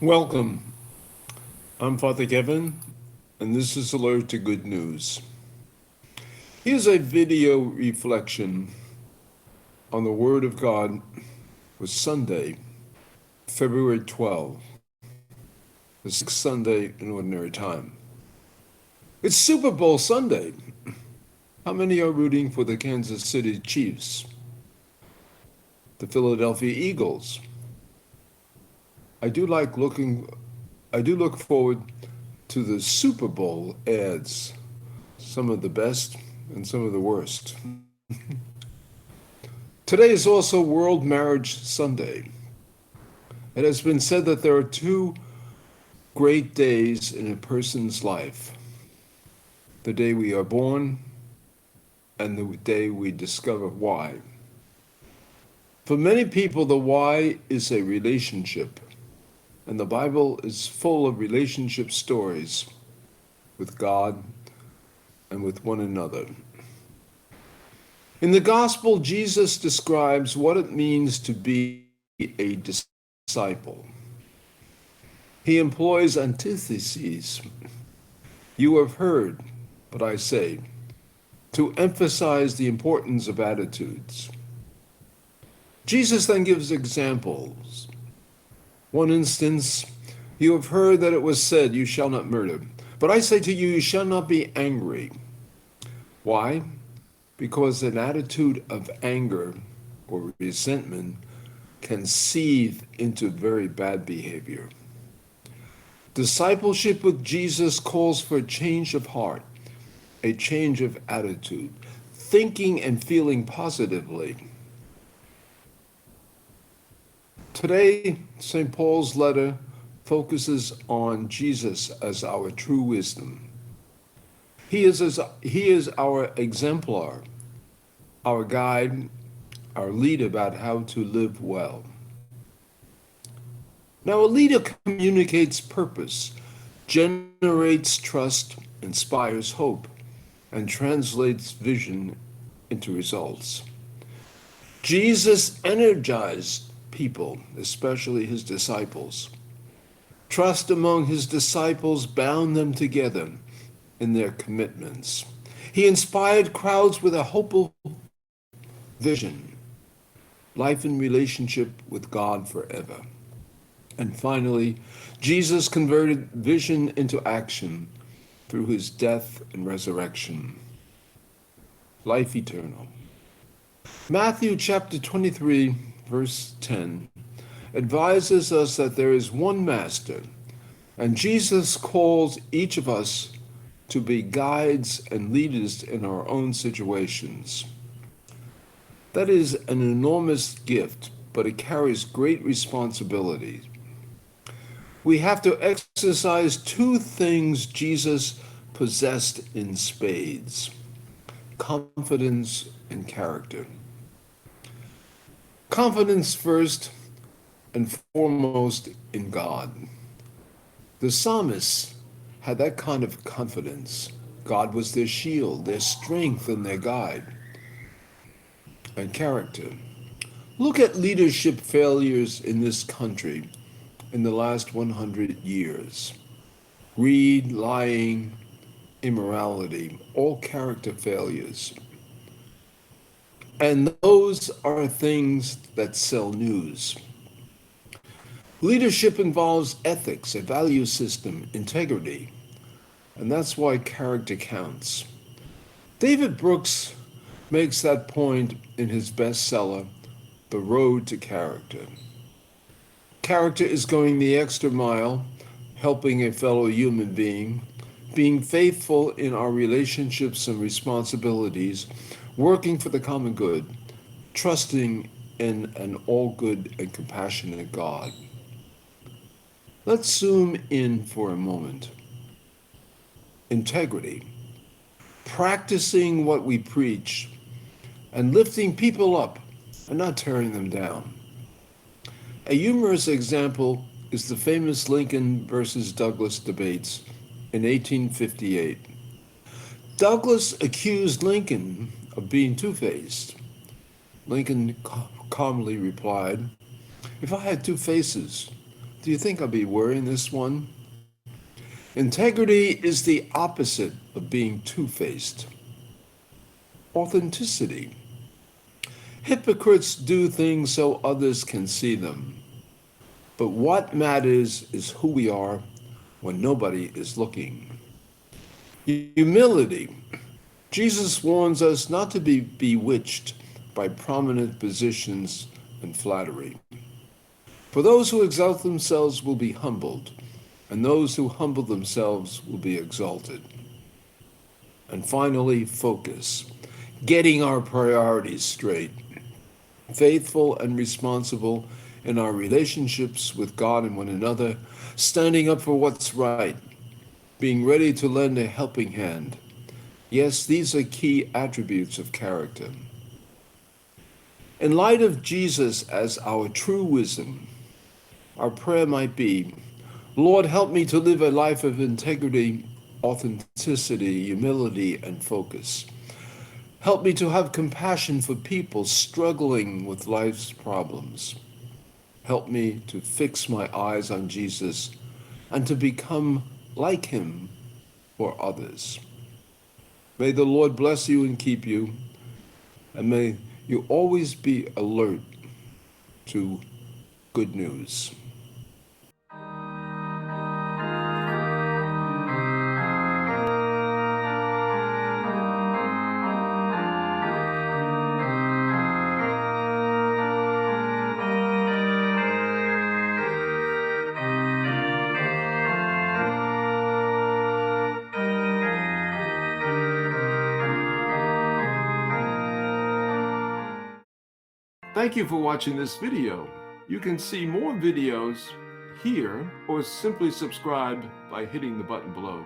Welcome. I'm Father Kevin, and this is Alert to Good News. Here's a video reflection on the Word of God for Sunday, February 12th, the sixth Sunday in Ordinary Time. It's Super Bowl Sunday. How many are rooting for the Kansas City Chiefs, the Philadelphia Eagles? I do look forward to the Super Bowl ads, some of the best and some of the worst. Today is also World Marriage Sunday. It has been said that there are two great days in a person's life: the day we are born and the day we discover why. For many people, the why is a relationship, and the Bible is full of relationship stories with God and with one another. In the Gospel, Jesus describes what it means to be a disciple. He employs antitheses. You have heard, but I say, to emphasize the importance of attitudes. Jesus then gives examples. One instance, you have heard that it was said, you shall not murder. But I say to you, you shall not be angry. Why? Because an attitude of anger or resentment can seethe into very bad behavior. Discipleship with Jesus calls for a change of heart, a change of attitude, thinking and feeling positively. Today, St. Paul's letter focuses on Jesus as our true wisdom. He is our exemplar, our guide, our lead about how to live well. Now, a leader communicates purpose, generates trust, inspires hope, and translates vision into results. Jesus energized people, especially his disciples. Trust among his disciples bound them together in their commitments. He inspired crowds with a hopeful vision, life in relationship with God forever. And finally, Jesus converted vision into action through his death and resurrection. Life eternal. Matthew chapter 23, verse 10, advises us that there is one master, and Jesus calls each of us to be guides and leaders in our own situations. That is an enormous gift, but it carries great responsibility. We have to exercise two things Jesus possessed in spades: confidence and character. Confidence first and foremost in God. The psalmists had that kind of confidence. God was their shield, their strength, and their guide. And character. Look at leadership failures in this country in the last 100 years. Greed, lying, immorality, all character failures. And those are things that sell news. Leadership involves ethics, a value system, integrity, and that's why character counts. David Brooks makes that point in his bestseller, The Road to Character. Character is going the extra mile, helping a fellow human being faithful in our relationships and responsibilities, working for the common good, trusting in an all-good and compassionate God. Let's zoom in for a moment. Integrity, practicing what we preach, and lifting people up and not tearing them down. A humorous example is the famous Lincoln versus Douglas debates in 1858. Douglas accused Lincoln of being two-faced. Lincoln calmly replied, "If I had two faces, Do you think I'll be wearing this one? Integrity is the opposite of being two-faced. Authenticity. Hypocrites do things so others can see them. But what matters is who we are when nobody is looking. Humility. Jesus warns us not to be bewitched by prominent positions and flattery. For those who exalt themselves will be humbled, and those who humble themselves will be exalted. And finally, focus. Getting our priorities straight. Faithful and responsible in our relationships with God and one another, standing up for what's right, being ready to lend a helping hand. Yes, these are key attributes of character. In light of Jesus as our true wisdom, our prayer might be, Lord, help me to live a life of integrity, authenticity, humility, and focus. Help me to have compassion for people struggling with life's problems. Help me to fix my eyes on Jesus and to become like him for others. May the Lord bless you and keep you, and may you always be alert to good news. Thank you for watching this video. You can see more videos here or simply subscribe by hitting the button below.